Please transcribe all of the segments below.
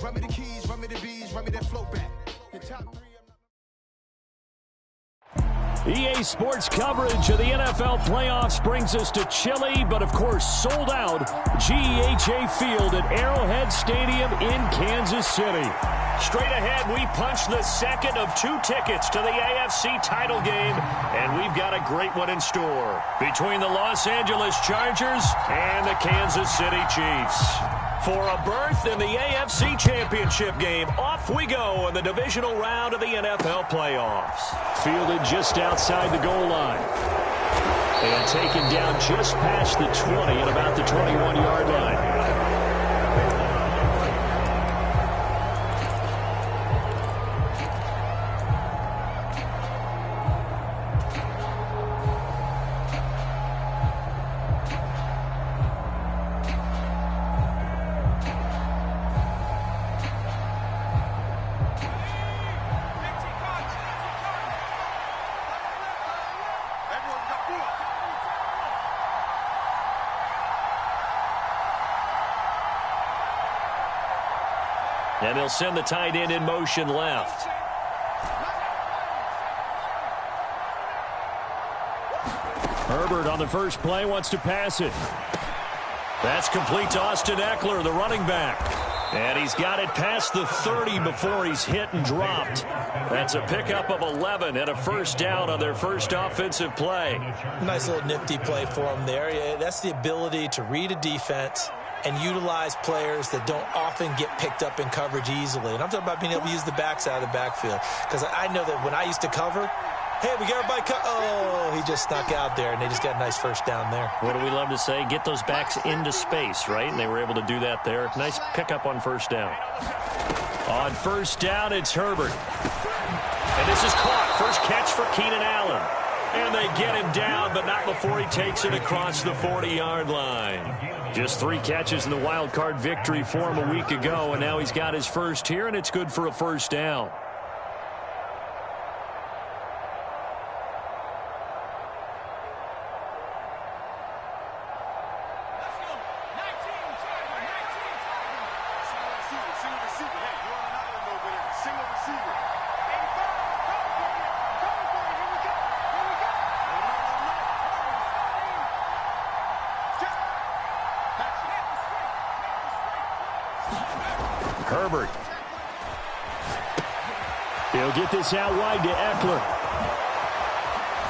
run me the keys, run me the bees, run me that flow back. Your top 3. EA Sports coverage of the NFL playoffs brings us to chilly, but of course sold out GEHA Field at Arrowhead Stadium in Kansas City. Straight ahead, we punch the second of 2 tickets to the AFC title game, and we've got a great one in store between the Los Angeles Chargers and the Kansas City Chiefs. For a berth in the AFC Championship game, off we go in the divisional round of the NFL playoffs. Fielded just outside the goal line. And taken down just past the 20 at about the 21-yard line. And they'll send the tight end in motion left. Herbert on the first play wants to pass it. That's complete to Austin Ekeler, the running back. And he's got it past the 30 before he's hit and dropped. That's a pickup of 11 and a first down on their first offensive play. Nice little nifty play for him there. Yeah, that's the ability to read a defense and utilize players that don't often get picked up in coverage easily. And I'm talking about being able to use the backs out of the backfield. Because I know that when I used to cover, hey, we got everybody oh, he just snuck out there, and they just got a nice first down there. What do we love to say? Get those backs into space, right? And they were able to do that there. Nice pickup on first down. On first down, it's Herbert. And this is caught. First catch for Keenan Allen. And they get him down, but not before he takes it across the 40-yard line. Just 3 catches in the wild card victory for him a week ago, and now he's got his first here, and it's good for a first down. Herbert. He'll get this out wide to Ekeler.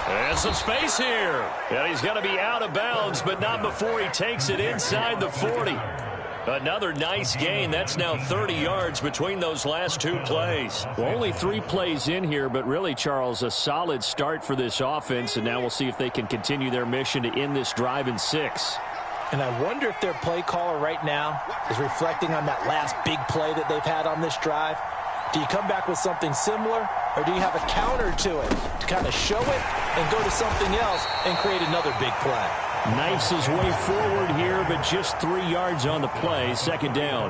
And some space here. And he's going to be out of bounds, but not before he takes it inside the 40. Another nice gain. That's now 30 yards between those last 2 plays. Well, only 3 plays in here, but really, Charles, a solid start for this offense. And now we'll see if they can continue their mission to end this drive in 6. And I wonder if their play caller right now is reflecting on that last big play that they've had on this drive. Do you come back with something similar, or do you have a counter to it to kind of show it and go to something else and create another big play? Knifes his way forward here, but just 3 yards on the play. Second down.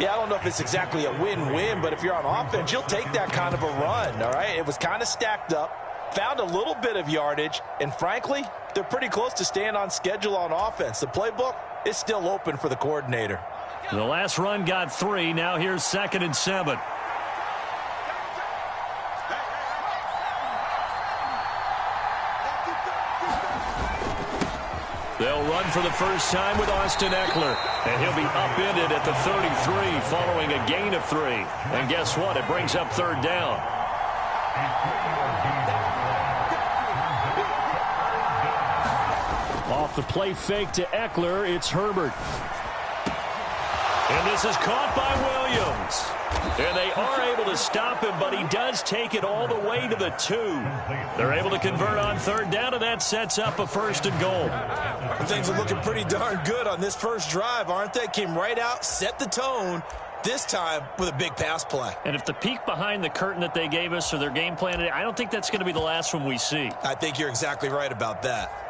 Yeah, I don't know if it's exactly a win-win, but if you're on offense, you'll take that kind of a run, all right? It was kind of stacked up. Found a little bit of yardage, and frankly, they're pretty close to staying on schedule on offense. The playbook is still open for the coordinator. The last run got 3. Now here's 2nd and 7. They'll run for the first time with Austin Ekeler, and he'll be upended at the 33 following a gain of 3. And guess what? It brings up 3rd down. Off the play fake to Ekeler, it's Herbert. And this is caught by Williams. And they are able to stop him, but he does take it all the way to the 2. They're able to convert on 3rd down, and that sets up a 1st and goal. Things are looking pretty darn good on this first drive, aren't they? Came right out, set the tone, this time with a big pass play. And if the peek behind the curtain that they gave us or their game plan, I don't think that's going to be the last one we see. I think you're exactly right about that.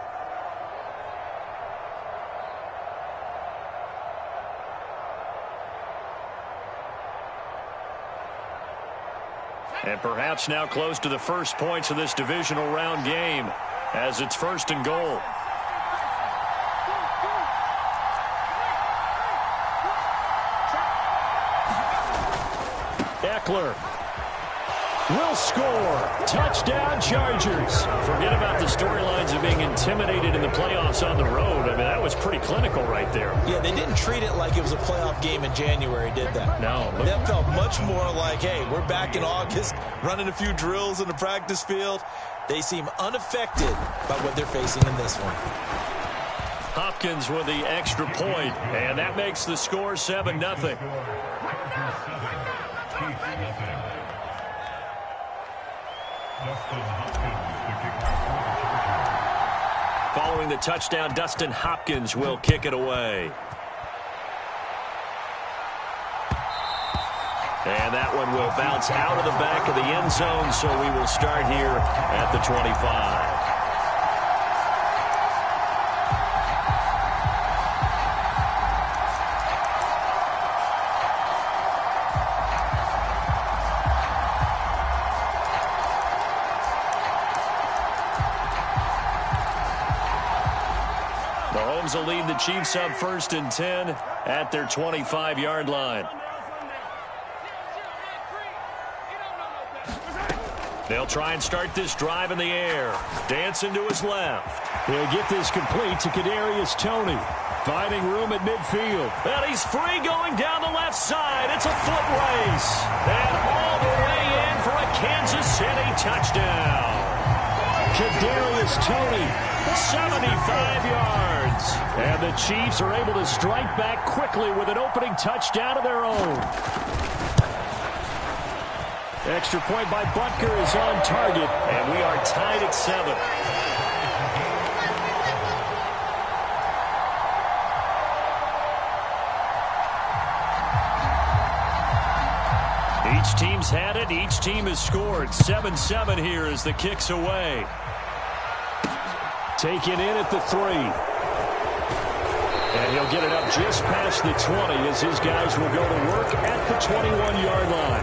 And perhaps now close to the first points of this divisional round game as it's 1st and goal. Eckler will score. Touchdown, Chargers. Forget about the storylines of being intimidated in the playoffs on the road. I mean, that was pretty clinical right there. Yeah, they didn't treat it like it was a playoff game in January, did they? No. That felt much more like, hey, we're back in August, running a few drills in the practice field. They seem unaffected by what they're facing in this one. Hopkins with the extra point, and that makes the score 7-0. Following the touchdown, Dustin Hopkins will kick it away. And that one will bounce out of the back of the end zone, so we will start here at the 25. Mahomes will lead the Chiefs up 1st and 10 at their 25-yard line. They'll try and start this drive in the air. Dancing to his left. He'll get this complete to Kadarius Toney. Finding room at midfield. And he's free going down the left side. It's a foot race. And all the way in for a Kansas City touchdown. Kadarius Toney, 75 yards. And the Chiefs are able to strike back quickly with an opening touchdown of their own. Extra point by Butker is on target, and we are tied at 7. Each team's had it. Each team has scored. 7-7 here as the kick's away. Taken in at the 3. And he'll get it up just past the 20 as his guys will go to work at the 21-yard line.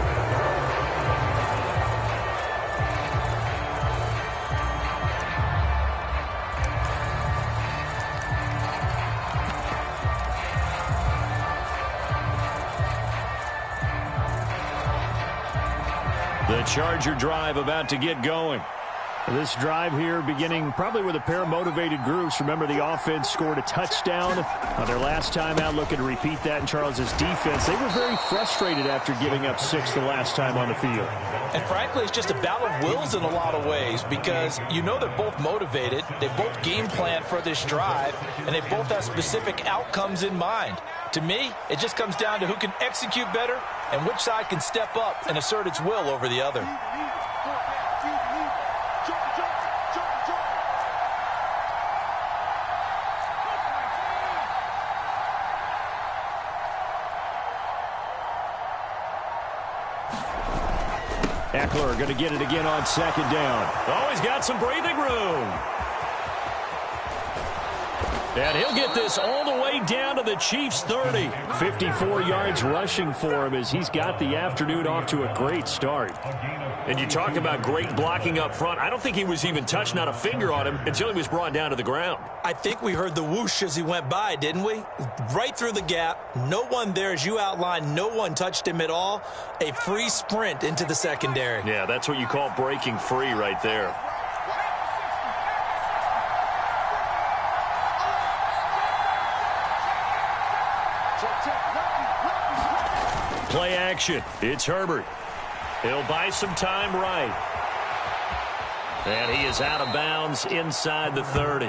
The Charger drive about to get going. This drive here beginning probably with a pair of motivated groups. Remember, the offense scored a touchdown on their last time out, looking to repeat that in Charles's defense. They were very frustrated after giving up 6 the last time on the field. And frankly, it's just a battle of wills in a lot of ways because you know they're both motivated. They both game plan for this drive, and they both have specific outcomes in mind. To me, it just comes down to who can execute better and which side can step up and assert its will over the other. Eckler going to get it again on 2nd down. Oh, he's got some breathing room. And he'll get this all the way down to the Chiefs' 30. 54 yards rushing for him as he's got the afternoon off to a great start. And you talk about great blocking up front. I don't think he was even touched, not a finger on him, until he was brought down to the ground. I think we heard the whoosh as he went by, didn't we? Right through the gap. No one there, as you outlined, no one touched him at all. A free sprint into the secondary. Yeah, that's what you call breaking free right there. Play action. It's Herbert. He'll buy some time right. And he is out of bounds inside the 30.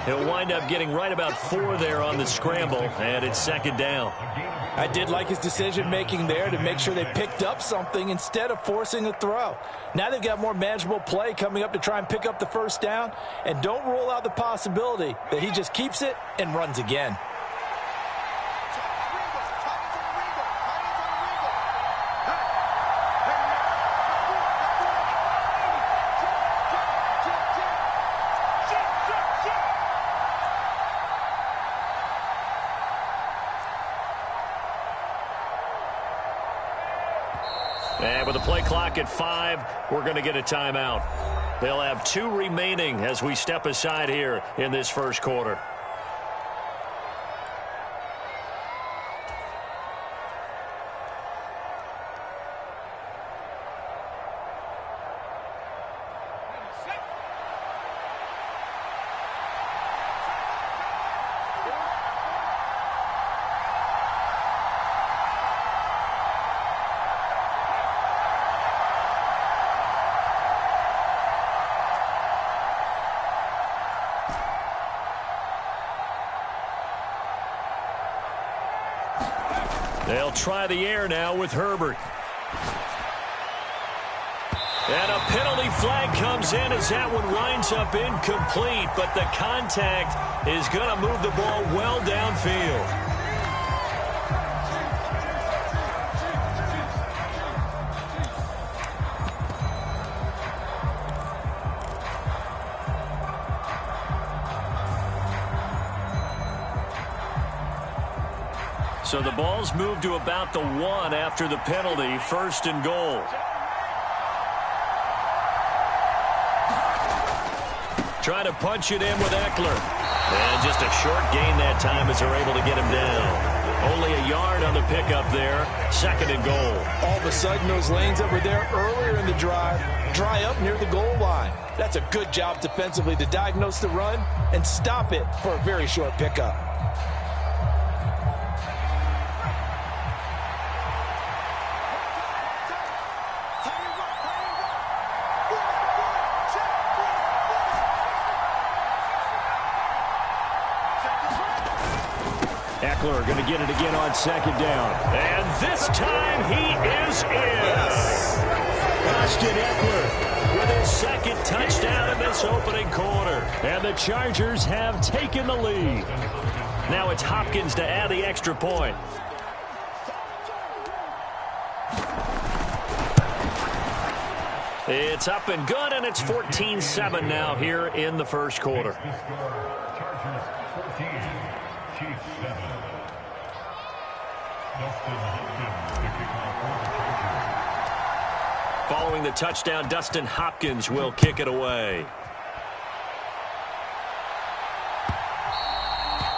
He'll wind up getting right about 4 there on the scramble, and it's 2nd down. I did like his decision-making there to make sure they picked up something instead of forcing a throw. Now they've got more manageable play coming up to try and pick up the 1st down, and don't rule out the possibility that he just keeps it and runs again. And with the play clock at 5, we're going to get a timeout. They'll have 2 remaining as we step aside here in this 1st quarter. They'll try the air now with Herbert. And a penalty flag comes in as that one winds up incomplete, but the contact is going to move the ball well downfield. So the ball's moved to about the 1 after the penalty, 1st and goal. Trying to punch it in with Eckler. And just a short gain that time as they're able to get him down. Only a yard on the pickup there, 2nd and goal. All of a sudden, those lanes that were there earlier in the drive dry up near the goal line. That's a good job defensively to diagnose the run and stop it for a very short pickup. Eckler going to get it again on 2nd down. And this time he is in. Austin Eckler with his 2nd touchdown in this opening quarter. And the Chargers have taken the lead. Now it's Hopkins to add the extra point. It's up and good, and it's 14-7 now here in the first quarter. Chargers 14, Chiefs 7. Dustin Hopkins to kick off for the Chargers. Following the touchdown, Dustin Hopkins will kick it away.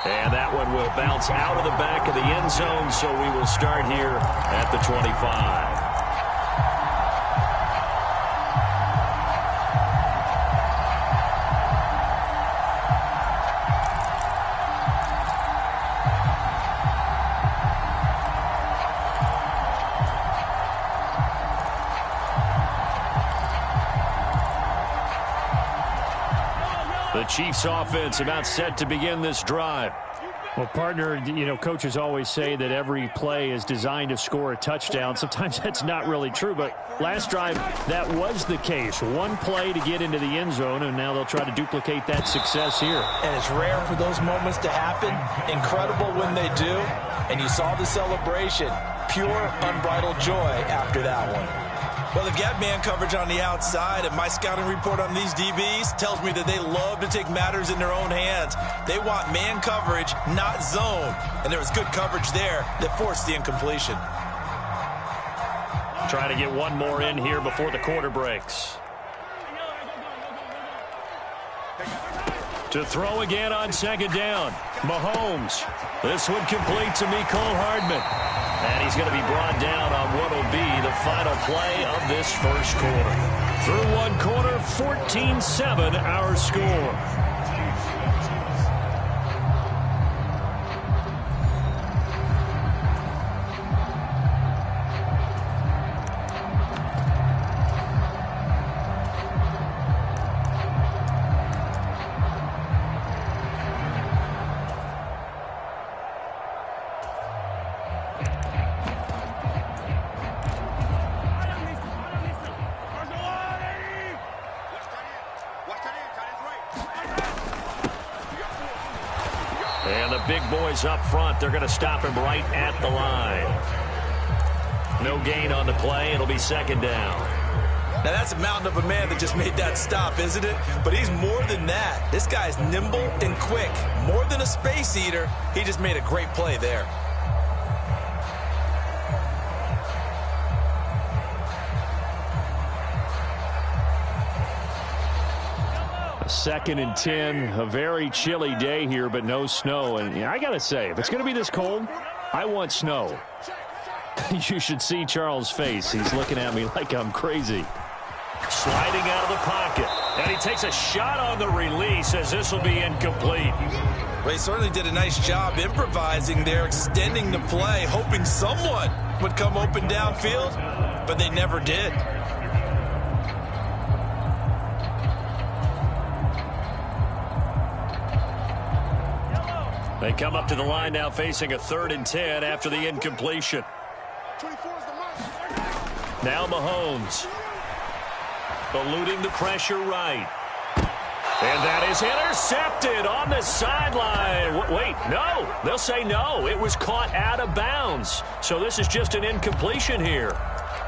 And that one will bounce out of the back of the end zone, so we will start here at the 25. The Chiefs offense about set to begin this drive. Well, partner, you know, coaches always say that every play is designed to score a touchdown. Sometimes that's not really true, but last drive, that was the case. One play to get into the end zone, and now they'll try to duplicate that success here. And it's rare for those moments to happen. Incredible when they do. And you saw the celebration. Pure, unbridled joy after that one. Well, they've got man coverage on the outside, and my scouting report on these DBs tells me that they love to take matters in their own hands. They want man coverage, not zone. And there was good coverage there that forced the incompletion. Trying to get one more in here before the quarter breaks. To throw again on 2nd down. Mahomes. This one complete to Mecole Hardman. And he's going to be brought down on what will be the final play of this first quarter. Through one quarter, 14-7 our score. And the big boys up front, they're going to stop him right at the line. No gain on the play. It'll be 2nd down. Now, that's a mountain of a man that just made that stop, isn't it? But he's more than that. This guy's nimble and quick. More than a space eater. He just made a great play there. A 2nd and 10, a very chilly day here, but no snow. And I got to say, if it's going to be this cold, I want snow. You should see Charles' face. He's looking at me like I'm crazy. Sliding out of the pocket. And he takes a shot on the release as this will be incomplete. Well, he certainly did a nice job improvising there, extending the play, hoping someone would come open downfield, but they never did. They come up to the line now facing a 3rd and 10 after the incompletion. Now Mahomes. Eluding the pressure right. And that is intercepted on the sideline. Wait, no. They'll say no. It was caught out of bounds. So this is just an incompletion here.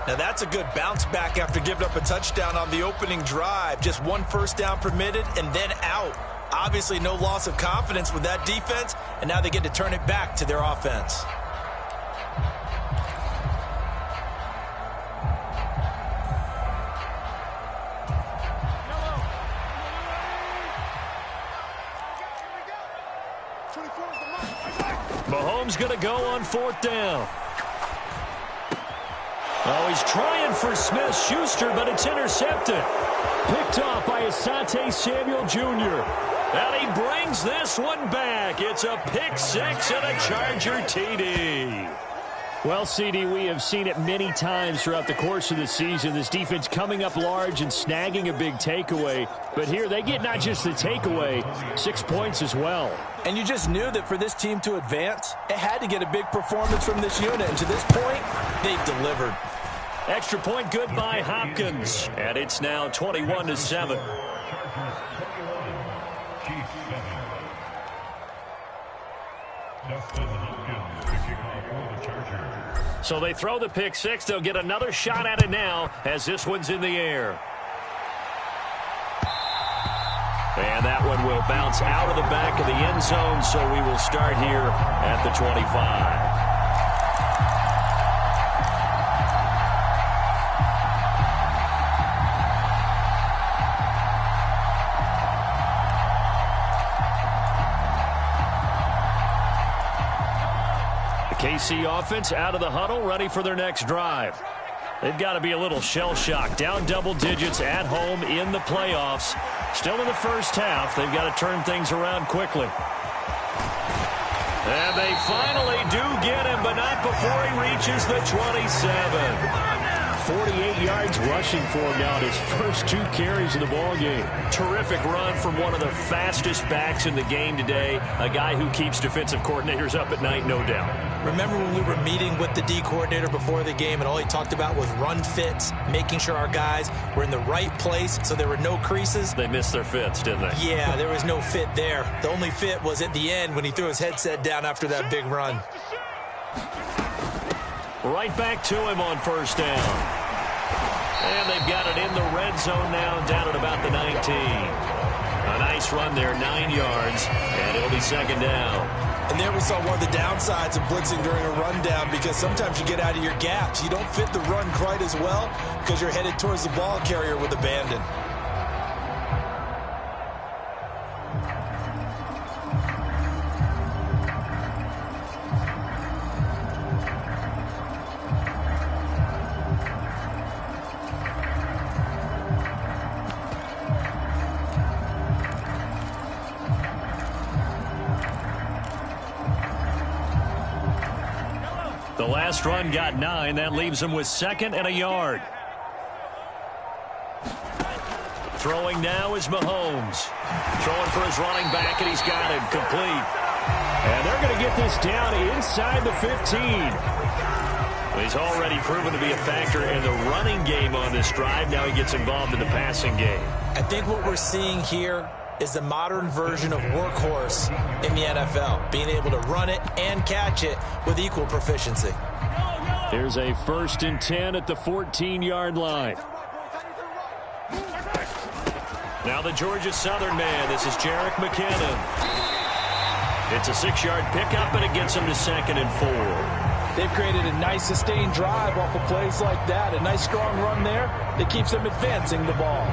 Now that's a good bounce back after giving up a touchdown on the opening drive. Just 1 first down permitted and then out. Obviously no loss of confidence with that defense, and now they get to turn it back to their offense. Mahomes going to go on 4th down. Oh, he's trying for Smith-Schuster, but it's intercepted. Picked off by Asante Samuel Jr. And he brings this one back. It's a pick 6 and a Charger TD. Well, CD, we have seen it many times throughout the course of the season. This defense coming up large and snagging a big takeaway. But here they get not just the takeaway, 6 points as well. And you just knew that for this team to advance, it had to get a big performance from this unit. And to this point, they've delivered. Extra point good by Hopkins. And it's now 21-7. So they throw the pick 6. They'll get another shot at it now as this one's in the air. And that one will bounce out of the back of the end zone, so we will start here at the 25. KC offense out of the huddle, ready for their next drive. They've got to be a little shell-shocked. Down double digits at home in the playoffs. Still in the first half. They've got to turn things around quickly. And they finally do get him, but not before he reaches the 27. 48 yards rushing for him now in his first 2 carries of the ballgame. Terrific run from one of the fastest backs in the game today. A guy who keeps defensive coordinators up at night, no doubt. Remember when we were meeting with the D coordinator before the game and all he talked about was run fits, making sure our guys were in the right place so there were no creases? They missed their fits, didn't they? Yeah, there was no fit there. The only fit was at the end when he threw his headset down after that big run. Right back to him on first down. And they've got it in the red zone now, down at about the 19. A nice run there, 9 yards, and it'll be 2nd down. And there we saw one of the downsides of blitzing during a rundown, because sometimes you get out of your gaps. You don't fit the run quite as well because you're headed towards the ball carrier with abandon. The last run got 9. That leaves him with 2nd and a yard. Throwing now is Mahomes. Throwing for his running back, and he's got it complete. And they're going to get this down inside the 15. Well, he's already proven to be a factor in the running game on this drive. Now he gets involved in the passing game. I think what we're seeing here is the modern version of workhorse in the NFL, being able to run it and catch it with equal proficiency. Here's a 1st and 10 at the 14-yard line. Now the Georgia Southern man. This is Jerick McKinnon. It's a 6-yard pickup, and it gets him to 2nd and 4. They've created a nice sustained drive off of plays like that. A nice strong run there that keeps them advancing the ball.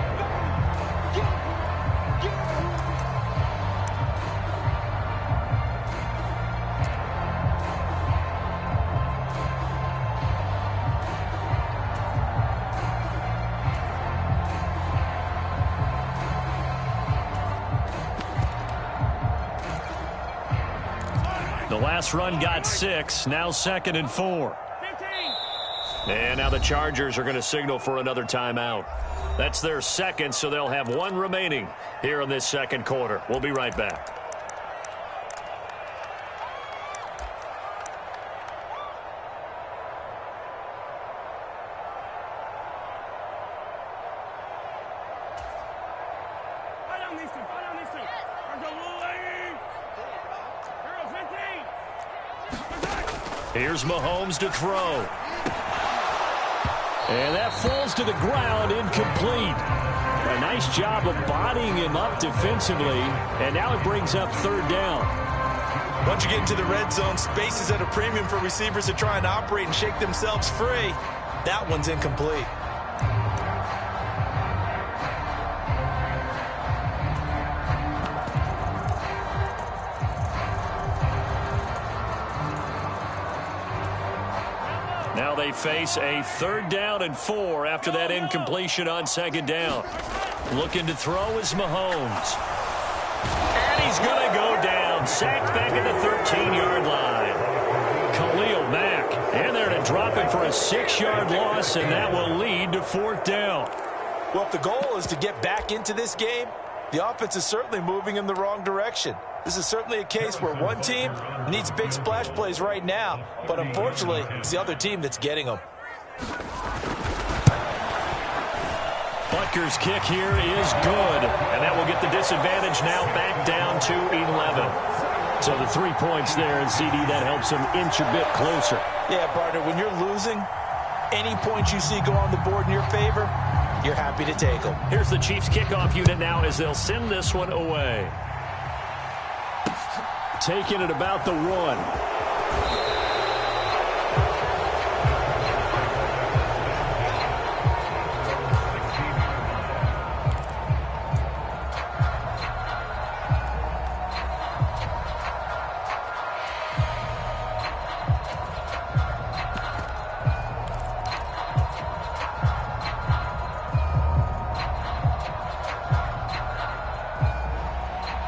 The last run got 6. Now 2nd and 4. And now the Chargers are going to signal for another timeout. That's their 2nd, so they'll have 1 remaining here in this 2nd quarter. We'll be right back. Here's Mahomes to throw. And that falls to the ground, incomplete. A nice job of bodying him up defensively, and now it brings up third down. Once you get into the red zone, space is at a premium for receivers to try and operate and shake themselves free. That one's incomplete. Now they face a 3rd down and 4 after that incompletion on 2nd down. Looking to throw is Mahomes. And he's going to go down. Sacked back at the 13-yard line. Khalil Mack. And they're to drop him for a 6-yard loss, and that will lead to 4th down. Well, if the goal is to get back into this game, the offense is certainly moving in the wrong direction. This is certainly a case where one team needs big splash plays right now, but unfortunately, it's the other team that's getting them. Butker's kick here is good, and that will get the disadvantage now back down to 11. So the 3 points there, and CD, that helps them inch a bit closer. Yeah, partner, when you're losing, any points you see go on the board in your favor, you're happy to take them. Here's the Chiefs kickoff unit now as they'll send this one away. Taking it about the 1.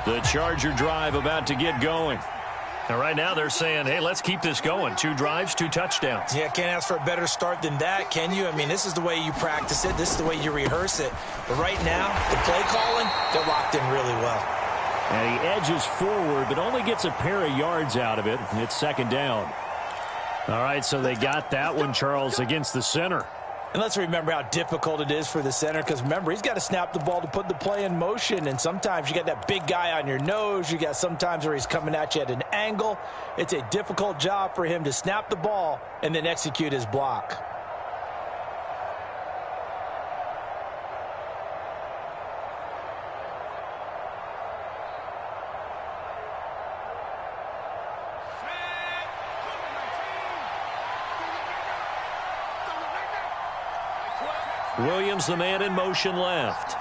The Charger drive about to get going. And right now they're saying, hey, let's keep this going. 2 drives, 2 touchdowns. Yeah, can't ask for a better start than that, can you? I mean, this is the way you practice it. This is the way you rehearse it. But right now, the play calling, they're locked in really well. And he edges forward, but only gets a pair of yards out of it. And it's 2nd down. All right, so they got that one, Charles, against the center. And let's remember how difficult it is for the center, because remember, he's got to snap the ball to put the play in motion, and sometimes you got that big guy on your nose. You got sometimes where he's coming at you at an angle. It's a difficult job for him to snap the ball and then execute his block. Williams, the man in motion left.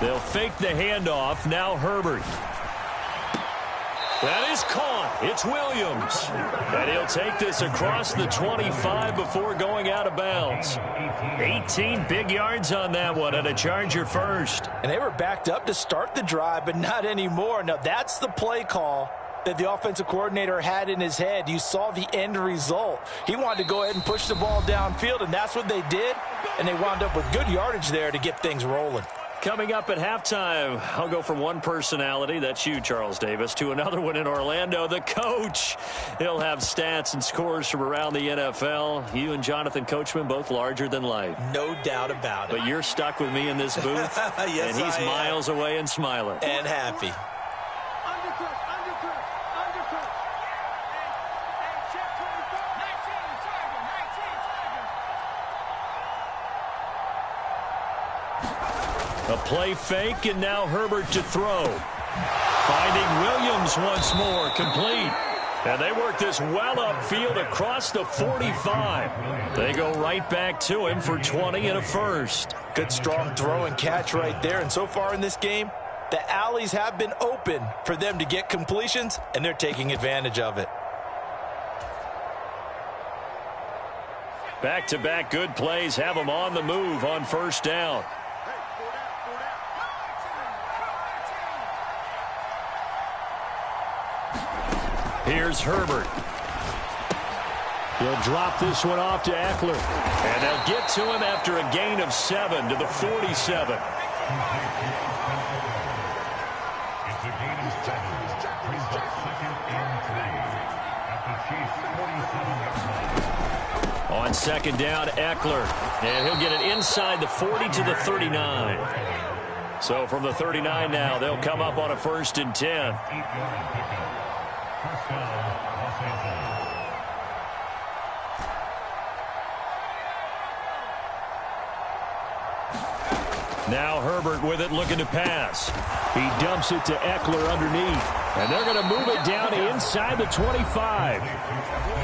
They'll fake the handoff. Now Herbert. That is caught. It's Williams. And he'll take this across the 25 before going out of bounds. 18 big yards on that one, and a Charger first. And they were backed up to start the drive, but not anymore. Now, that's the play call that the offensive coordinator had in his head. You saw the end result. He wanted to go ahead and push the ball downfield, and that's what they did. And they wound up with good yardage there to get things rolling. Coming up at halftime, I'll go from one personality, that's you, Charles Davis, to another one in Orlando, the coach. He'll have stats and scores from around the NFL. You and Jonathan Coachman, both larger than life. No doubt about it. But you're stuck with me in this booth, yes, and he's miles away and smiling. And happy. A play fake, and now Herbert to throw. Finding Williams once more, complete. And they work this well upfield across the 45. They go right back to him for 20 and a first. Good strong throw and catch right there. And so far in this game, the alleys have been open for them to get completions, and they're taking advantage of it. Back-to-back good plays have them on the move on first down. Here's Herbert. He'll drop this one off to Eckler. And they'll get to him after a gain of 7 to the 47. The game is settled. Brings up 2nd and 3. At the Chiefs' 47-yard line. On 2nd down, Eckler. And he'll get it inside the 40 to the 39. So from the 39 now, they'll come up on a 1st and 10. 8-yard pickup. First down, Los Angeles. Now Herbert with it, looking to pass. He dumps it to Eckler underneath. And they're going to move it down inside the 25.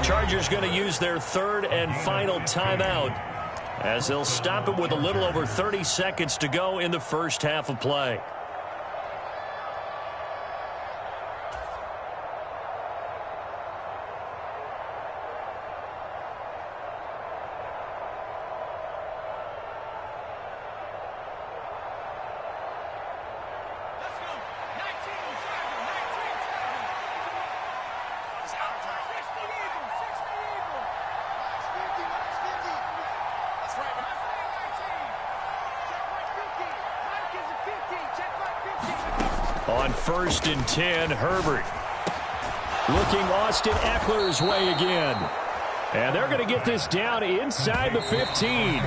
Chargers going to use their 3rd and final timeout as they'll stop it with a little over 30 seconds to go in the first half of play. On 1st and 10, Herbert. Looking Austin Eckler's way again. And they're going to get this down inside the 15.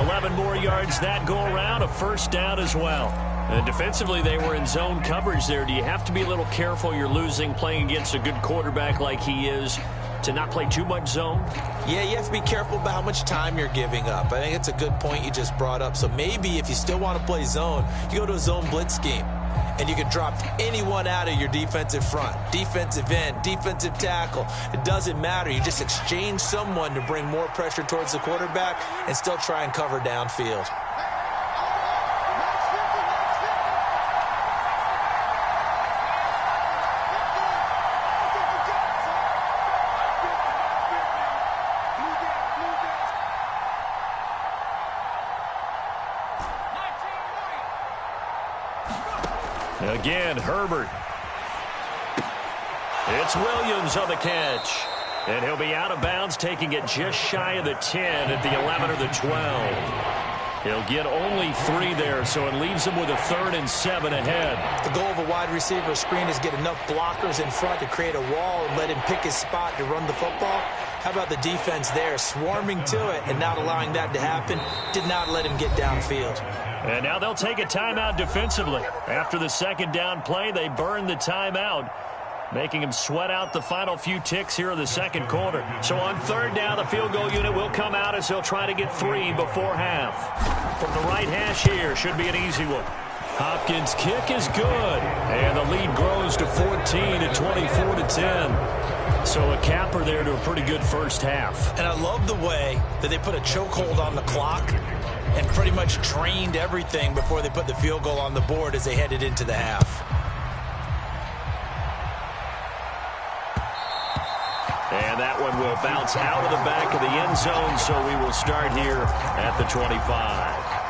11 more yards that go around, a 1st down as well. And defensively, they were in zone coverage there. Do you have to be a little careful? You're losing playing against a good quarterback like he is to not play too much zone? Yeah, you have to be careful about how much time you're giving up. I think it's a good point you just brought up. So maybe if you still want to play zone, you go to a zone blitz scheme. And you can drop anyone out of your defensive front, defensive end, defensive tackle. It doesn't matter. You just exchange someone to bring more pressure towards the quarterback and still try and cover downfield. Again, Herbert. It's Williams on the catch. And he'll be out of bounds, taking it just shy of the 10 at the 11 or the 12. He'll get only 3 there, so it leaves him with a 3rd and 7 ahead. The goal of a wide receiver screen is get enough blockers in front to create a wall and let him pick his spot to run the football. How about the defense there, swarming to it and not allowing that to happen? Did not let him get downfield. And now they'll take a timeout defensively. After the 2nd down play, they burn the timeout, making him sweat out the final few ticks here in the 2nd quarter. So on 3rd down, the field goal unit will come out as they'll try to get 3 before half. From the right hash here, should be an easy one. Hopkins' kick is good, and the lead grows to 14 at 24 to 10. So a capper there to a pretty good first half. And I love the way that they put a chokehold on the clock and pretty much drained everything before they put the field goal on the board as they headed into the half. And that one will bounce out of the back of the end zone, so we will start here at the 25.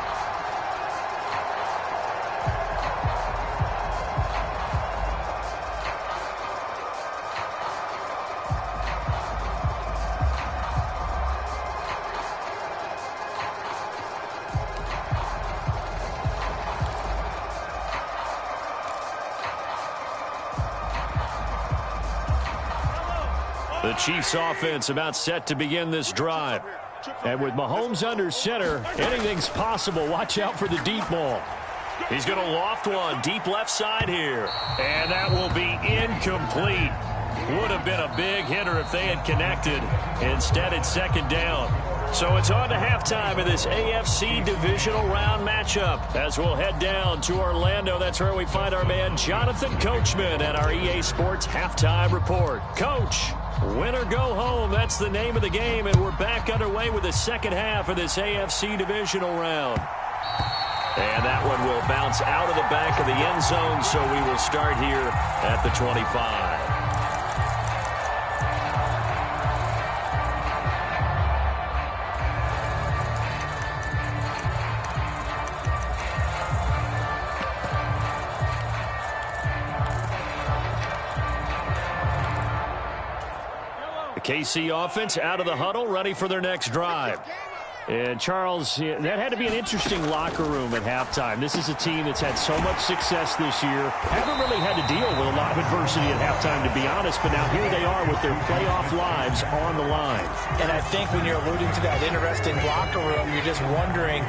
The Chiefs offense about set to begin this drive. And with Mahomes under center, anything's possible. Watch out for the deep ball. He's going to loft one deep left side here. And that will be incomplete. Would have been a big hitter if they had connected. Instead, it's 2nd down. So it's on to halftime in this AFC divisional round matchup. As we'll head down to Orlando, that's where we find our man Jonathan Coachman at our EA Sports Halftime Report. Coach, win or go home, that's the name of the game, and we're back underway with the 2nd half of this AFC divisional round. And that one will bounce out of the back of the end zone, so we will start here at the 25. KC offense out of the huddle, ready for their next drive. And, Charles, that had to be an interesting locker room at halftime. This is a team that's had so much success this year. Haven't really had to deal with a lot of adversity at halftime, to be honest. But now here they are with their playoff lives on the line. And I think when you're alluding to that interesting locker room, you're just wondering,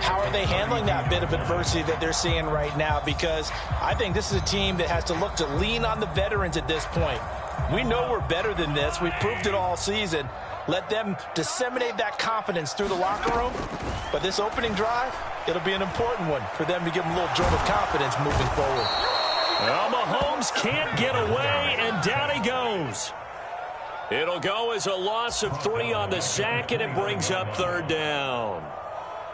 how are they handling that bit of adversity that they're seeing right now? Because I think this is a team that has to look to lean on the veterans at this point. We know we're better than this. We've proved it all season. Let them disseminate that confidence through the locker room. But this opening drive, it'll be an important one for them to give them a little jolt of confidence moving forward. Well, Mahomes can't get away, and down he goes. It'll go as a loss of 3 on the sack, and it brings up 3rd down.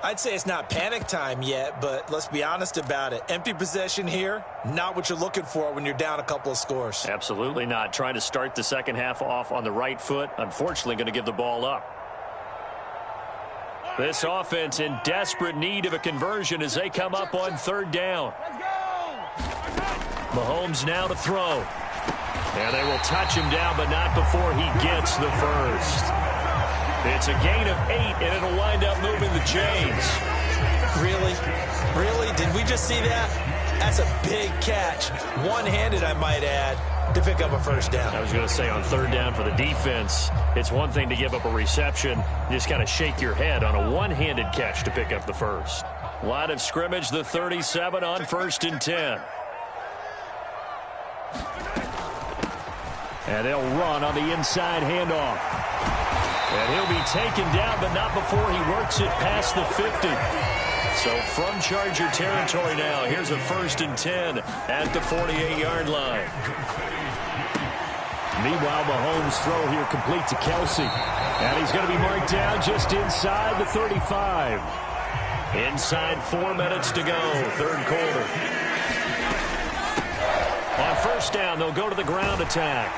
I'd say it's not panic time yet, but let's be honest about it. Empty possession here, not what you're looking for when you're down a couple of scores. Absolutely not. Trying to start the second half off on the right foot. Unfortunately, going to give the ball up. This offense in desperate need of a conversion as they come up on 3rd down. Mahomes now to throw. And they will touch him down, but not before he gets the first. It's a gain of 8, and it'll wind up moving the chains. Really? Really? Did we just see that? That's a big catch. One-handed, I might add, to pick up a first down. I was going to say on 3rd down for the defense, it's one thing to give up a reception. You just kind of shake your head on a one-handed catch to pick up the first. Line of scrimmage, the 37 on 1st and 10. And they'll run on the inside handoff. And he'll be taken down, but not before he works it past the 50. So from Charger territory now, here's a 1st and 10 at the 48-yard line. Meanwhile, Mahomes' throw here complete to Kelsey. And he's going to be marked down just inside the 35. Inside 4 minutes to go, 3rd quarter. On 1st down, they'll go to the ground attack.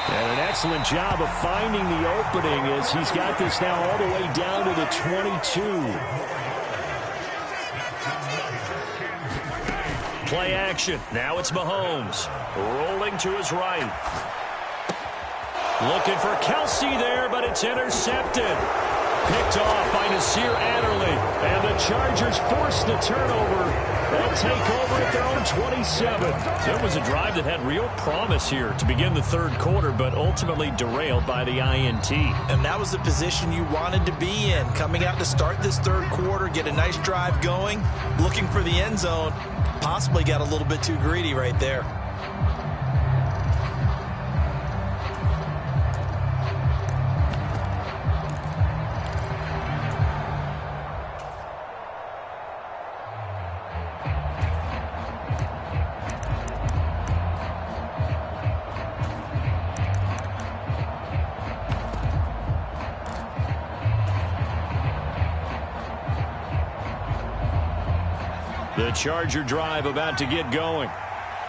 And an excellent job of finding the opening as he's got this now all the way down to the 22. Play action. Now it's Mahomes. Rolling to his right. Looking for Kelsey there, but it's intercepted. Picked off by Nasir Adderley. And the Chargers force the turnover. They'll take over at their own 27. It was a drive that had real promise here to begin the 3rd quarter, but ultimately derailed by the INT. And that was the position you wanted to be in. Coming out to start this 3rd quarter, get a nice drive going, looking for the end zone. Possibly got a little bit too greedy right there. The Charger drive about to get going.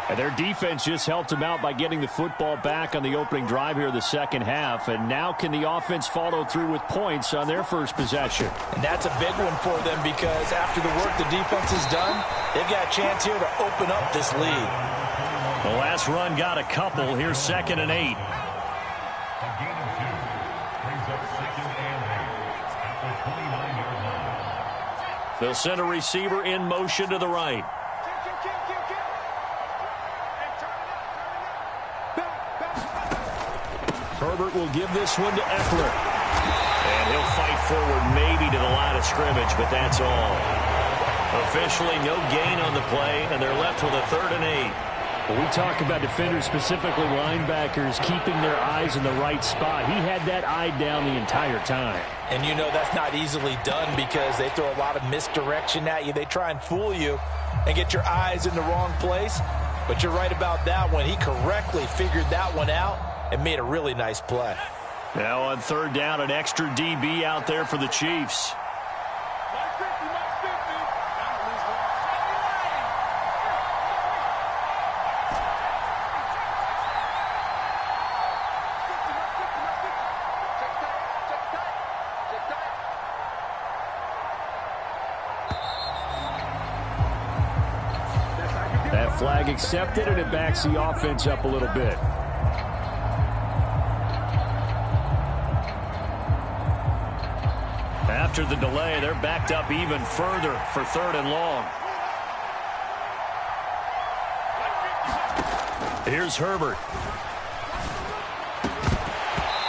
And their defense just helped them out by getting the football back on the opening drive here in the second half. And now can the offense follow through with points on their first possession? And that's a big one for them because after the work the defense has done, they've got a chance here to open up this lead. The last run got a couple. Here's 2nd and 8. They'll send a receiver in motion to the right. Herbert will give this one to Eckler. And he'll fight forward maybe to the line of scrimmage, but that's all. Officially no gain on the play, and they're left with a 3rd and 8. When we talk about defenders, specifically linebackers, keeping their eyes in the right spot, he had that eye down the entire time. And you know that's not easily done because they throw a lot of misdirection at you. They try and fool you and get your eyes in the wrong place. But you're right about that one. He correctly figured that one out and made a really nice play. Now on 3rd down, an extra DB out there for the Chiefs. That flag accepted, and it backs the offense up a little bit. after the delay. They're backed up even further for 3rd and long. Here's Herbert.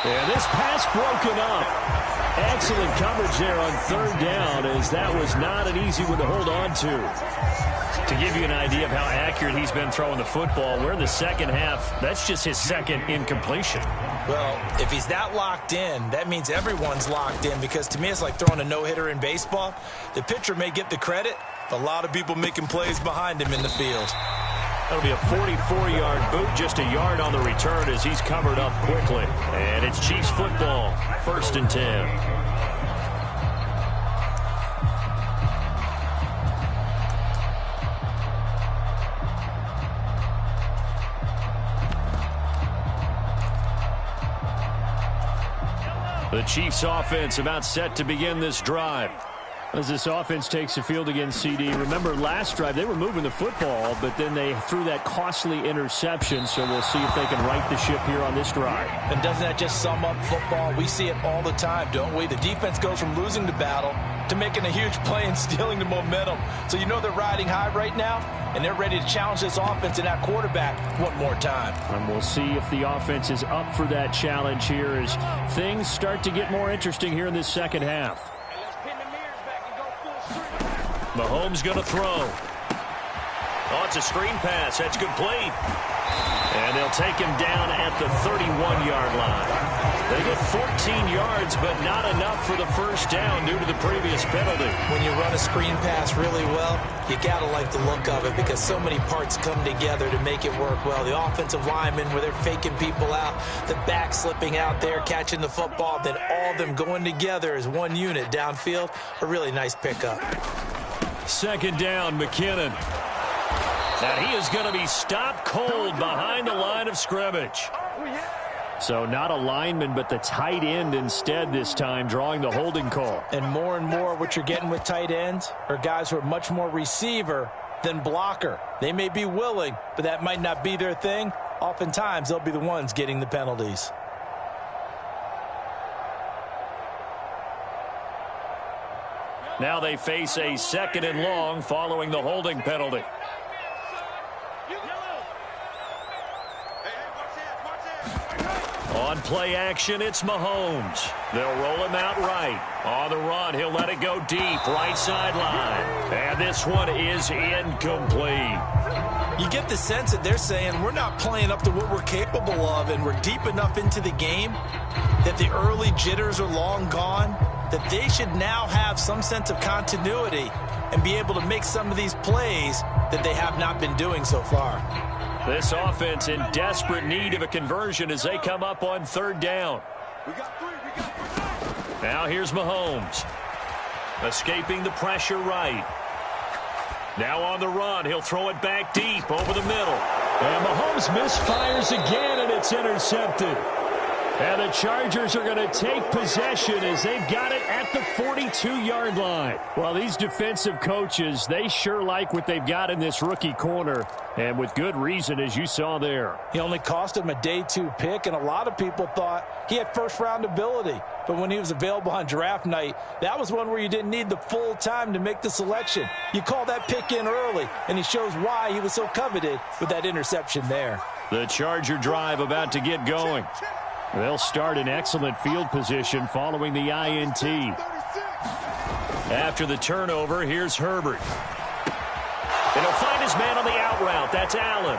And this pass broken up. Excellent coverage there on 3rd down, as that was not an easy one to hold on to. To give you an idea of how accurate he's been throwing the football, we're in the second half. That's just his 2nd incompletion. Well, if he's that locked in, that means everyone's locked in, because to me it's like throwing a no-hitter in baseball. The pitcher may get the credit, a lot of people making plays behind him in the field. That'll be a 44-yard boot, just a yard on the return as he's covered up quickly. And it's Chiefs football, 1st and 10. The Chiefs offense about set to begin this drive. As this offense takes the field against CD, remember last drive they were moving the football, but then they threw that costly interception, so we'll see if they can right the ship here on this drive. And doesn't that just sum up football? We see it all the time, don't we? The defense goes from losing the battle to making a huge play and stealing the momentum. So you know they're riding high right now, and they're ready to challenge this offense and that quarterback one more time. And we'll see if the offense is up for that challenge here as things start to get more interesting here in this second half. Mahomes going to throw. Oh, it's a screen pass. That's complete. And they'll take him down at the 31-yard line. They get 14 yards, but not enough for the first down due to the previous penalty. When you run a screen pass really well, you got to like the look of it because so many parts come together to make it work well. The offensive linemen, where they're faking people out, the back slipping out there, catching the football, then all of them going together as one unit downfield. A really nice pickup. 2nd down, McKinnon. And he is going to be stopped cold behind the line of scrimmage. So not a lineman, but the tight end instead this time, drawing the holding call. And more what you're getting with tight ends are guys who are much more receiver than blocker. They may be willing, but that might not be their thing. Oftentimes, they'll be the ones getting the penalties. Now they face a 2nd and long following the holding penalty. On play action, it's Mahomes. They'll roll him out right. On the run, he'll let it go deep, right sideline. And this one is incomplete. You get the sense that they're saying we're not playing up to what we're capable of, and we're deep enough into the game that the early jitters are long gone, that they should now have some sense of continuity and be able to make some of these plays that they have not been doing so far. This offense in desperate need of a conversion as they come up on 3rd down. Now here's Mahomes. Escaping the pressure right. Now on the run, he'll throw it back deep over the middle. And Mahomes misfires again, and it's intercepted. And the Chargers are going to take possession as they've got it at the 42-yard line. Well, these defensive coaches, they sure like what they've got in this rookie corner, and with good reason, as you saw there. He only cost him a day 2 pick, and a lot of people thought he had first-round ability. But when he was available on draft night, that was one where you didn't need the full time to make the selection. You call that pick in early, and he shows why he was so coveted with that interception there. The Charger drive about to get going. They'll start in excellent field position following the INT. After the turnover, here's Herbert. And he'll find his man on the out route. That's Allen.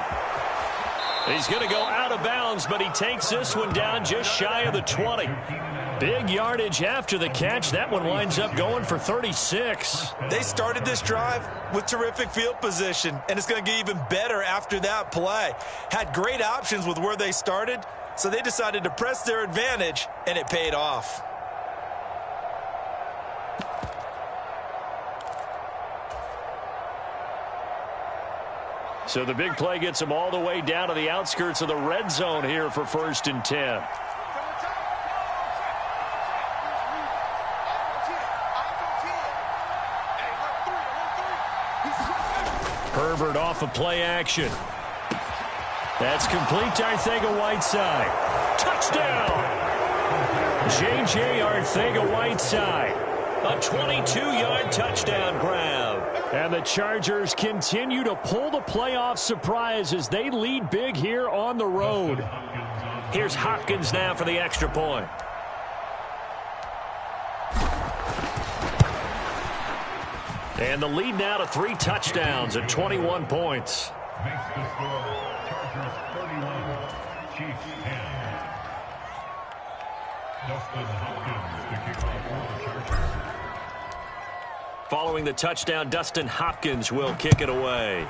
He's going to go out of bounds, but he takes this one down just shy of the 20. Big yardage after the catch. That one winds up going for 36. They started this drive with terrific field position, and it's going to get even better after that play. Had great options with where they started, so they decided to press their advantage, and it paid off. So the big play gets them all the way down to the outskirts of the red zone here for 1st and 10. Herbert off of play action. That's complete to Arcega-Whiteside. Touchdown! J.J. Arcega-Whiteside. A 22-yard touchdown grab. And the Chargers continue to pull the playoff surprise as they lead big here on the road. Here's Hopkins now for the extra point. And the lead now to 3 touchdowns at 21 points. Makes the score Chargers 31, Chiefs 10. Dustin Hopkins to kick off for the Chargers. Following the touchdown, Dustin Hopkins will kick it away.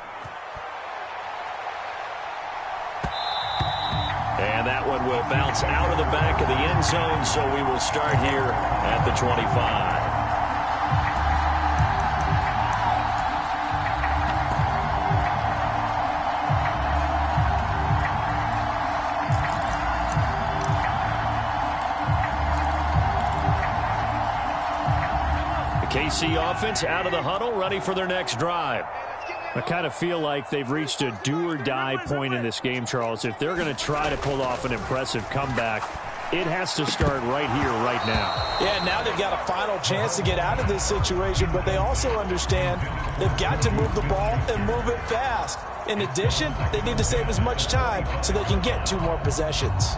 And that one will bounce out of the back of the end zone, so we will start here at the 25. KC offense out of the huddle, ready for their next drive. I kind of feel like they've reached a do-or-die point in this game, Charles. If they're going to try to pull off an impressive comeback, it has to start right here, right now. Yeah, now they've got a final chance to get out of this situation, but they also understand they've got to move the ball and move it fast. In addition, they need to save as much time so they can get 2 more possessions.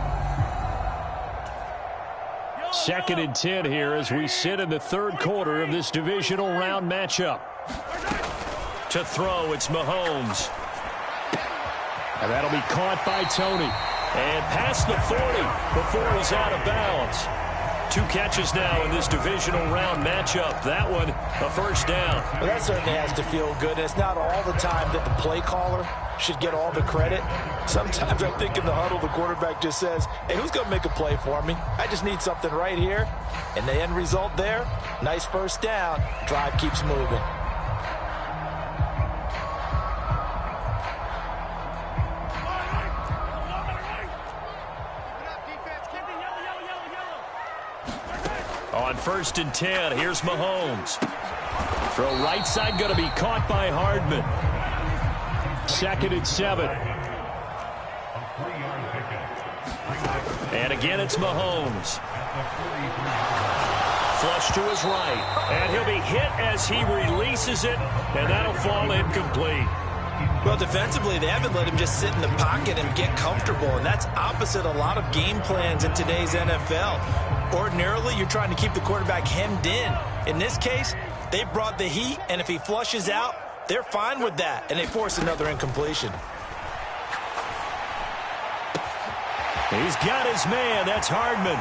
2nd and 10 here as we sit in the 3rd quarter of this divisional round matchup. To throw, it's Mahomes. And that'll be caught by Tony. And past the 40 before he's out of bounds. 2 catches now in this divisional round matchup. That one, a first down. Well, that certainly has to feel good. And it's not all the time that the play caller should get all the credit. Sometimes I think in the huddle, the quarterback just says, hey, who's going to make a play for me? I just need something right here. And the end result there, nice first down. Drive keeps moving. On 1st and 10, here's Mahomes. Throw right side, going to be caught by Hardman. 2nd and 7. And again, it's Mahomes. Flush to his right. And he'll be hit as he releases it, and that'll fall incomplete. Well, defensively, they haven't let him just sit in the pocket and get comfortable, and that's opposite a lot of game plans in today's NFL. Ordinarily, you're trying to keep the quarterback hemmed in. In this case, they brought the heat, and if he flushes out, they're fine with that, and they force another incompletion. He's got his man. That's Hardman.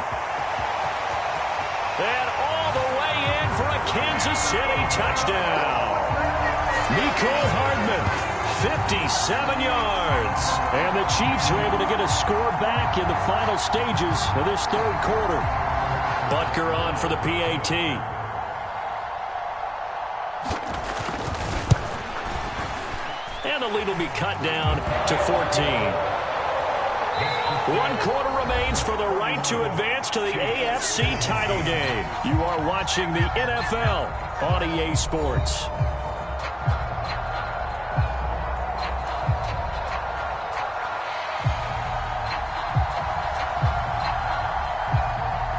And all the way in for a Kansas City touchdown. Mecole Hardman, 57 yards. And the Chiefs are able to get a score back in the final stages of this 3rd quarter. Butker on for the PAT. And the lead will be cut down to 14. 1 quarter remains for the right to advance to the AFC title game. You are watching the NFL on EA Sports.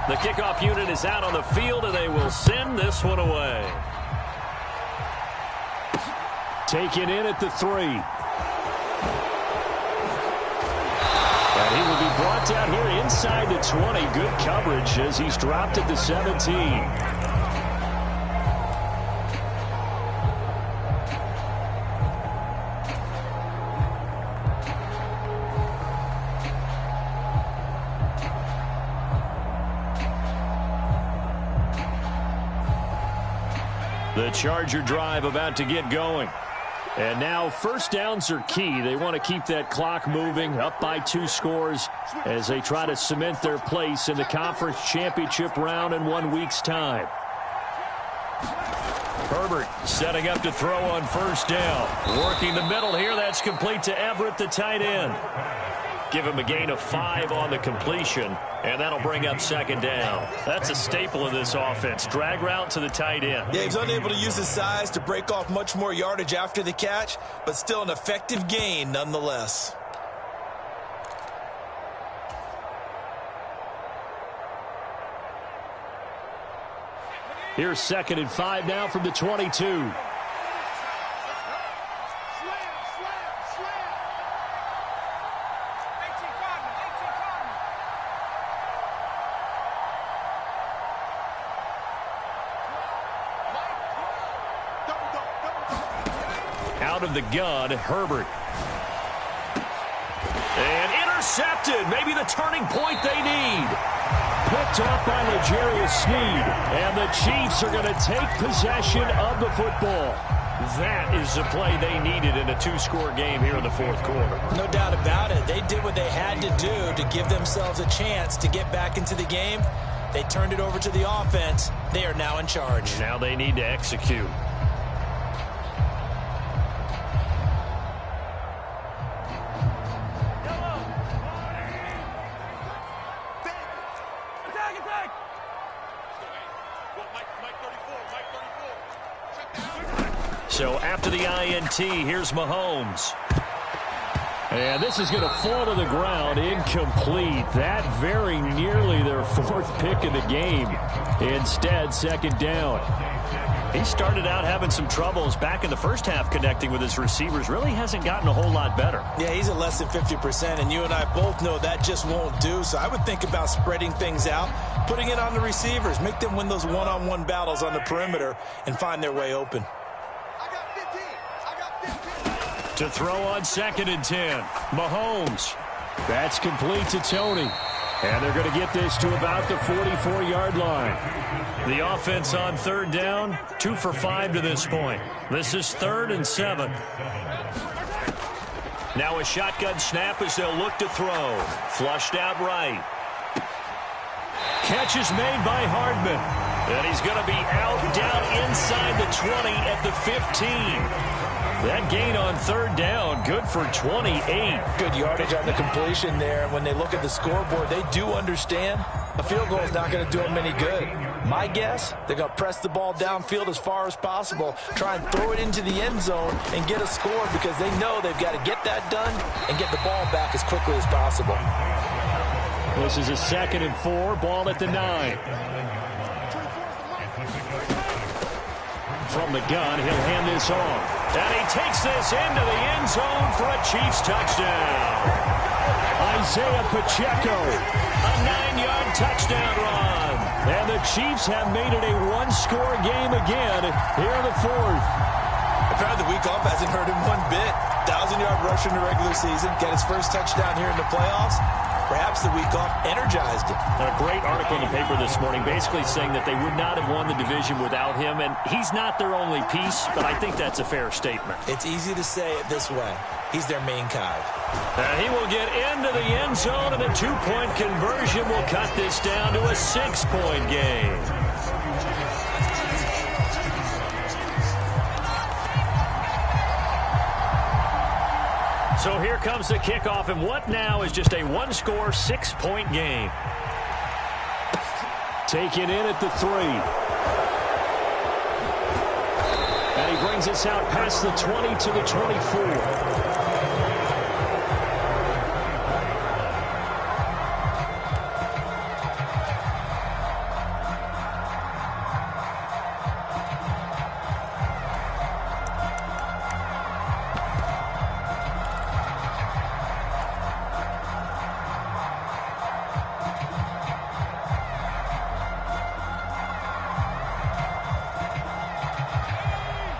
The kickoff unit is out on the field, and they will send this one away. Taken in at the 3. And he will be brought down here inside the 20. Good coverage as he's dropped at the 17. The Charger drive about to get going. And now 1st downs are key. They want to keep that clock moving, up by 2 scores as they try to cement their place in the conference championship round in 1 week's time. Herbert setting up to throw on 1st down. Working the middle here. That's complete to Everett, the tight end. Give him a gain of 5 on the completion, and that'll bring up 2nd down. That's a staple of this offense. Drag route to the tight end. Yeah, he's unable to use his size to break off much more yardage after the catch, but still an effective gain nonetheless. Here's 2nd and 5 now from the 22. Out of the gun, Herbert. And intercepted. Maybe the turning point they need. Picked up by L'Jarius Sneed. And the Chiefs are going to take possession of the football. That is the play they needed in a two-score game here in the fourth quarter. No doubt about it. They did what they had to do to give themselves a chance to get back into the game. They turned it over to the offense. They are now in charge. Now they need to execute. So after the INT, here's Mahomes. And this is going to fall to the ground, incomplete. That very nearly their 4th pick of the game. Instead, 2nd down. He started out having some troubles back in the first half connecting with his receivers. Really hasn't gotten a whole lot better. Yeah, he's at less than 50%, and you and I both know that just won't do. So I would think about spreading things out, putting it on the receivers, make them win those one-on-one battles on the perimeter, and find their way open. To throw on 2nd and 10. Mahomes. That's complete to Tony. And they're going to get this to about the 44-yard line. The offense on 3rd down, 2 for 5 to this point. This is 3rd and 7. Now a shotgun snap as they'll look to throw. Flushed out right. Catch is made by Hardman. And he's going to be out down inside the 20 at the 15. That gain on 3rd down, good for 28. Good yardage on the completion there. And when they look at the scoreboard, they do understand a field goal is not going to do them any good. My guess, they're going to press the ball downfield as far as possible, try and throw it into the end zone and get a score because they know they've got to get that done and get the ball back as quickly as possible. This is a 2nd and 4, ball at the 9. From the gun, he'll hand this off. And he takes this into the end zone for a Chiefs touchdown. Isaiah Pacheco, a 9-yard touchdown run. And the Chiefs have made it a one-score game again here in the 4th. Apparently the week off hasn't hurt him one bit. 1,000-yard rush in the regular season, got his first touchdown here in the playoffs. Perhaps the week off energized him. A great article in the paper this morning basically saying that they would not have won the division without him, and he's not their only piece, but I think that's a fair statement. It's easy to say it this way. He's their main guy. He will get into the end zone, and a 2-point conversion will cut this down to a 6-point game. So here comes the kickoff, and what now is just a one-score, 6-point game. Taken in at the 3. And he brings us out past the 20 to the 24.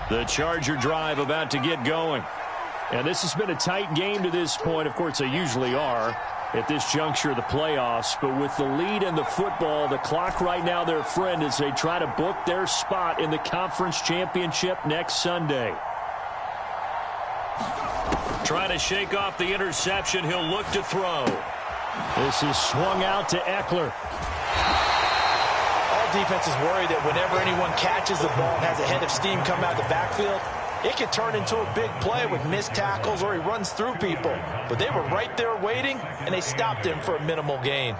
The Charger drive about to get going. And this has been a tight game to this point. Of course, they usually are at this juncture of the playoffs. But with the lead in the football, the clock right now their friend as they try to book their spot in the conference championship next Sunday. Trying to shake off the interception. He'll look to throw. This is swung out to Eckler. Defense is worried that whenever anyone catches the ball and has a head of steam come out the backfield, it can turn into a big play with missed tackles or he runs through people. But they were right there waiting, and they stopped him for a minimal gain.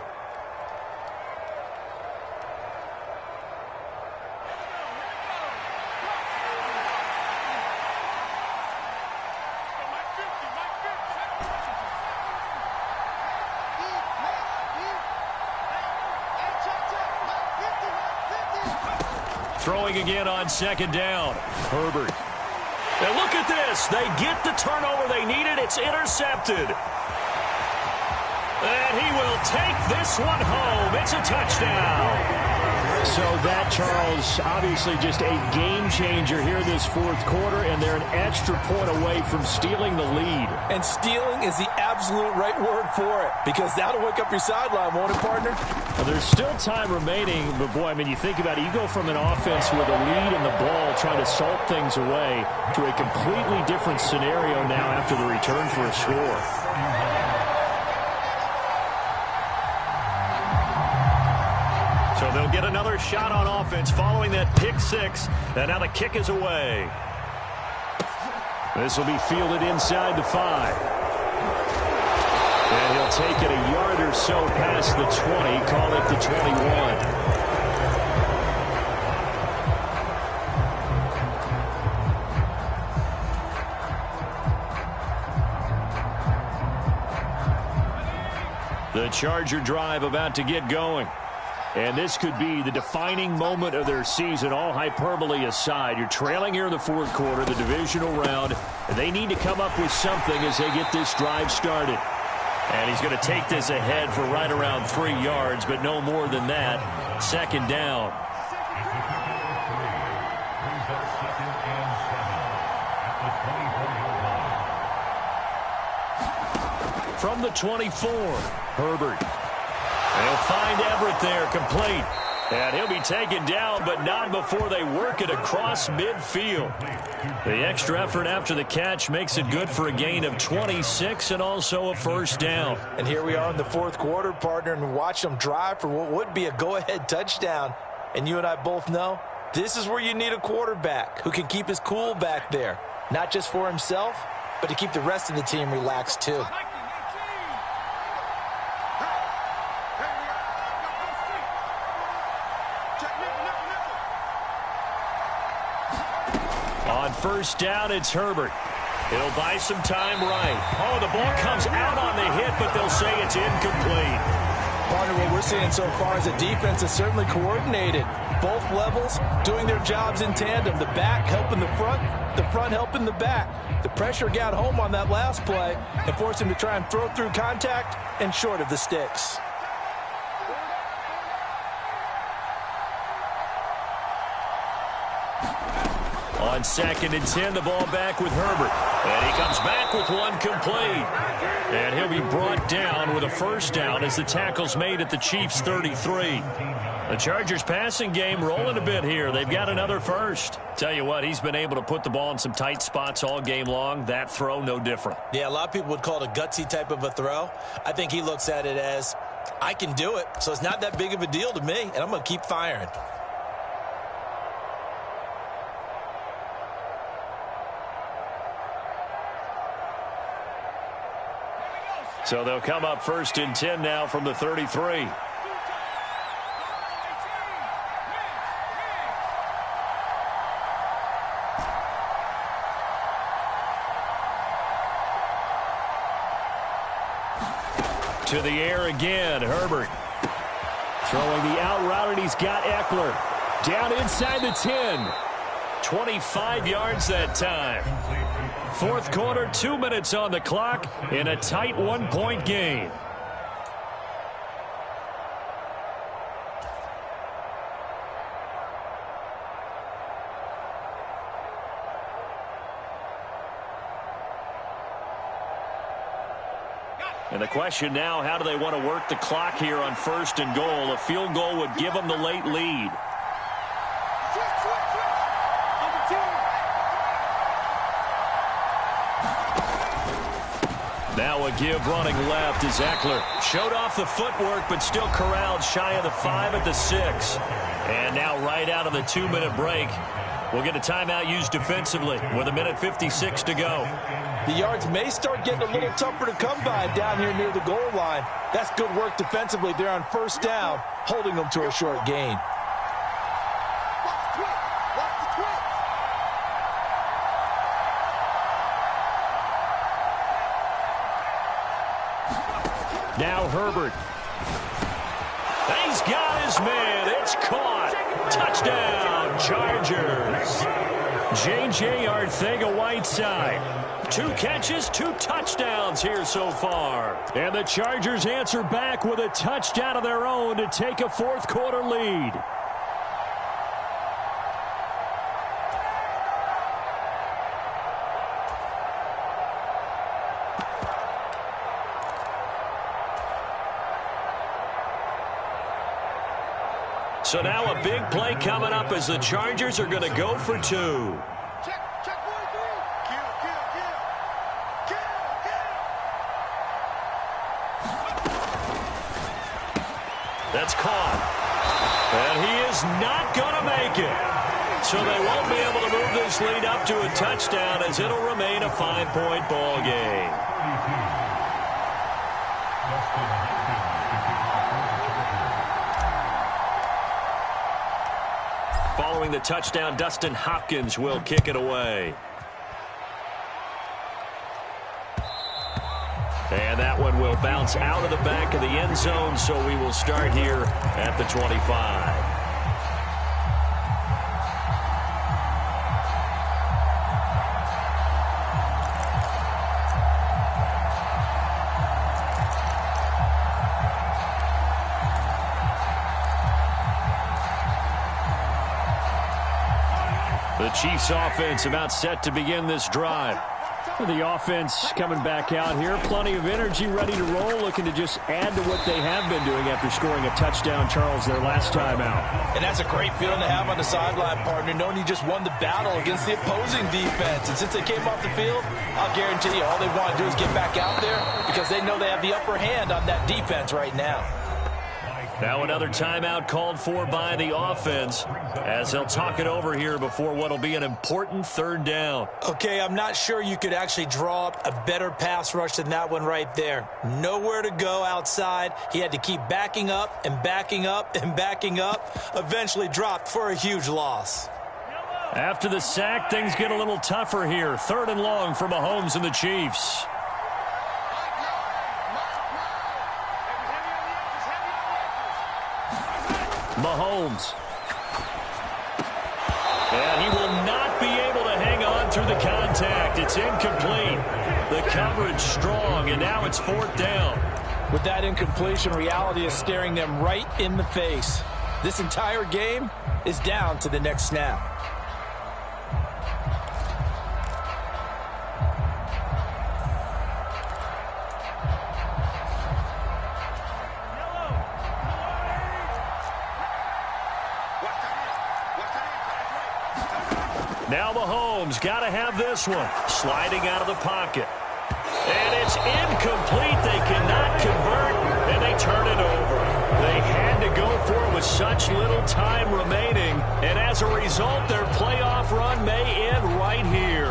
Throwing again on second down. Herbert. And look at this. They get the turnover they needed. It's intercepted. And he will take this one home. It's a touchdown. So that, Charles, obviously just a game changer here this fourth quarter, and they're an extra point away from stealing the lead. And stealing is the absolute right word for it, because that'll wake up your sideline, won't it, partner? Well, there's still time remaining, but boy, I mean, you think about it, you go from an offense with a lead in the ball trying to salt things away to a completely different scenario now after the return for a score. So they'll get another shot on offense following that pick six. And now the kick is away. This will be fielded inside the 5. And he'll take it a yard or so past the 20, call it the 21. The Charger drive about to get going. And this could be the defining moment of their season, all hyperbole aside. You're trailing here in the fourth quarter, the divisional round, and they need to come up with something as they get this drive started. And he's going to take this ahead for right around 3 yards, but no more than that. Second down. From the 24, Herbert. They'll find Everett there, complete. And he'll be taken down, but not before they work it across midfield. The extra effort after the catch makes it good for a gain of 26 and also a first down. And here we are in the fourth quarter, partner, and watch them drive for what would be a go-ahead touchdown. And you and I both know this is where you need a quarterback who can keep his cool back there. Not just for himself, but to keep the rest of the team relaxed too. On first down, it's Herbert. He'll buy some time right. Oh, the ball comes out on the hit, but they'll say it's incomplete. Partner, what we're seeing so far is a defense that's certainly coordinated. Both levels doing their jobs in tandem. The back helping the front helping the back. The pressure got home on that last play and forced him to try and throw through contact and short of the sticks. On second and 10, the ball back with Herbert. And he comes back with one complete. And he'll be brought down with a first down as the tackle's made at the Chiefs' 33. The Chargers' passing game rolling a bit here. They've got another first. Tell you what, he's been able to put the ball in some tight spots all game long. That throw, no different. Yeah, a lot of people would call it a gutsy type of a throw. I think he looks at it as, I can do it, so it's not that big of a deal to me, and I'm going to keep firing. So they'll come up first and 10 now from the 33. To the air again, Herbert. Throwing the out route, and he's got Eckler. Down inside the 10. 25 yards that time. Fourth quarter, 2 minutes on the clock in a tight 1-point game. And the question now, how do they want to work the clock here on first and goal? A field goal would give them the late lead. Now a give running left is Eckler. Showed off the footwork, but still corralled shy of the 5 at the 6. And now right out of the 2-minute break, we'll get a timeout used defensively with 1:56 to go. The yards may start getting a little tougher to come by down here near the goal line. That's good work defensively there on first down, holding them to a short gain. Now Herbert. He's got his man. It's caught. Touchdown, Chargers. J.J. Arcega-Whiteside. 2 catches, 2 touchdowns here so far. And the Chargers answer back with a touchdown of their own to take a fourth-quarter lead. So now a big play coming up as the Chargers are going to go for 2. That's caught. And he is not going to make it. So they won't be able to move this lead up to a touchdown as it'll remain a 5-point ball game. Following the touchdown, Dustin Hopkins will kick it away. And that one will bounce out of the back of the end zone, so we will start here at the 25. The Chiefs offense about set to begin this drive. The offense coming back out here. Plenty of energy, ready to roll, looking to just add to what they have been doing after scoring a touchdown, Charles, their last time out. And that's a great feeling to have on the sideline, partner, knowing you just won the battle against the opposing defense. And since they came off the field, I'll guarantee you all they want to do is get back out there because they know they have the upper hand on that defense right now. Now another timeout called for by the offense as they'll talk it over here before what will be an important third down. Okay, I'm not sure you could actually draw up a better pass rush than that one right there. Nowhere to go outside. He had to keep backing up and backing up and backing up. Eventually dropped for a huge loss. After the sack, things get a little tougher here. 3rd and long for Mahomes and the Chiefs. Mahomes. And he will not be able to hang on through the contact. It's incomplete. The coverage strong, and now it's 4th down. With that incompletion, reality is staring them right in the face. This entire game is down to the next snap. Now Mahomes got to have this one. Sliding out of the pocket. And it's incomplete. They cannot convert, and they turn it over. They had to go for it with such little time remaining, and as a result, their playoff run may end right here.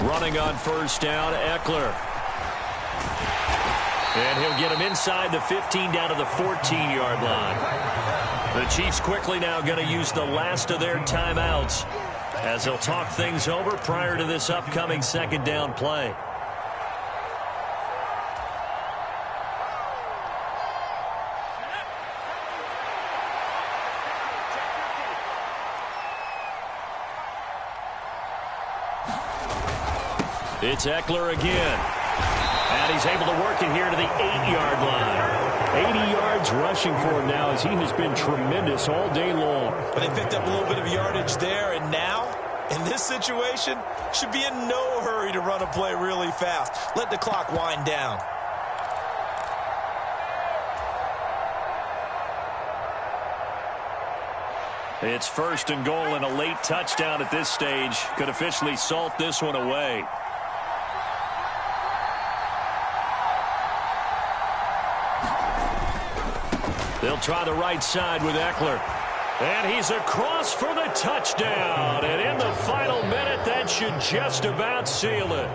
Running on 1st down, Eckler. And he'll get him inside the 15 down to the 14-yard line. The Chiefs quickly now going to use the last of their timeouts as they'll talk things over prior to this upcoming 2nd down play. It's Eckler again. And he's able to work it here to the 8-yard line. 80 yards rushing for him now as he has been tremendous all day long. But they picked up a little bit of yardage there, and now, in this situation, should be in no hurry to run a play really fast. Let the clock wind down. It's 1st and goal, and a late touchdown at this stage could officially salt this one away. They'll try the right side with Eckler. And he's across for the touchdown. And in the final minute, that should just about seal it.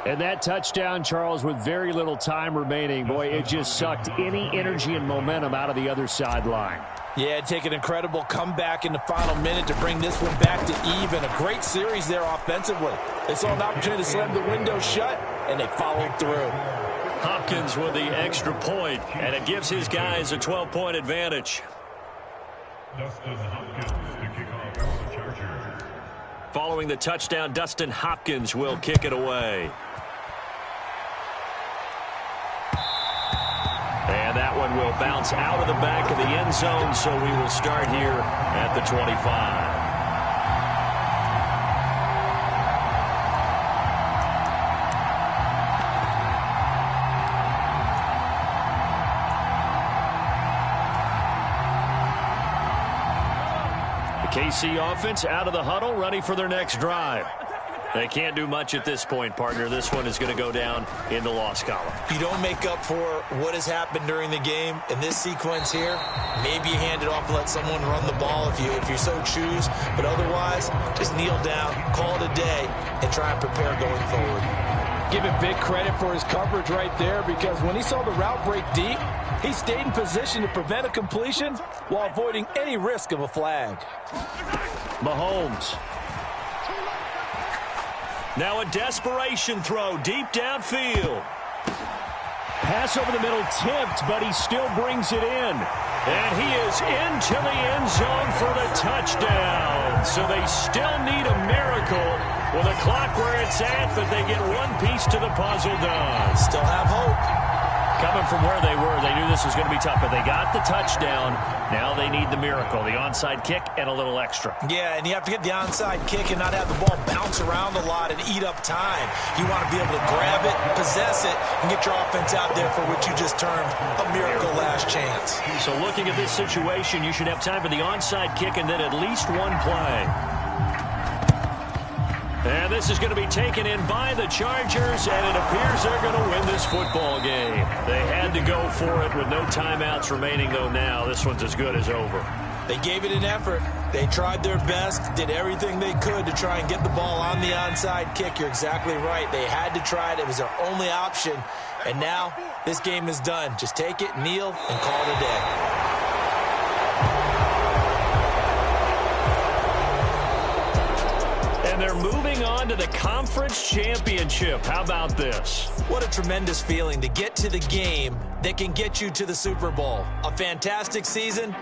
And that touchdown, Charles, with very little time remaining, boy, it just sucked any energy and momentum out of the other sideline. Yeah, take an incredible comeback in the final minute to bring this one back to even. A great series there offensively. They saw an opportunity to slam the window shut, and they followed through. Hopkins with the extra point, and it gives his guys a 12-point advantage. Dustin Hopkins to kick off for the Chargers. Following the touchdown, Dustin Hopkins will kick it away. And that one will bounce out of the back of the end zone, so we will start here at the 25. The KC offense out of the huddle, ready for their next drive. They can't do much at this point, partner. This one is going to go down in the loss column. You don't make up for what has happened during the game in this sequence here. Maybe you hand it off and let someone run the ball if you so choose. But otherwise, just kneel down, call it a day, and try and prepare going forward. Give him big credit for his coverage right there, because when he saw the route break deep, he stayed in position to prevent a completion while avoiding any risk of a flag. Mahomes. Now a desperation throw deep downfield. Pass over the middle tipped, but he still brings it in. And he is into the end zone for the touchdown. So they still need a miracle with a clock where it's at, but they get one piece to the puzzle done. Still have hope. Coming from where they were, they knew this was going to be tough, but they got the touchdown. Now they need the miracle, the onside kick and a little extra. Yeah, and you have to get the onside kick and not have the ball bounce around a lot and eat up time. You want to be able to grab it, possess it, and get your offense out there for what you just termed a miracle last chance. So looking at this situation, you should have time for the onside kick and then at least one play. And this is going to be taken in by the Chargers, and it appears they're going to win this football game. They had to go for it with no timeouts remaining, though now this one's as good as over. They gave it an effort. They tried their best, did everything they could to try and get the ball on the onside kick. You're exactly right. They had to try it. It was their only option. And now this game is done. Just take it, kneel, and call it a day. And they're moving on to the conference championship. How about this? What a tremendous feeling to get to the game that can get you to the Super Bowl. A fantastic season.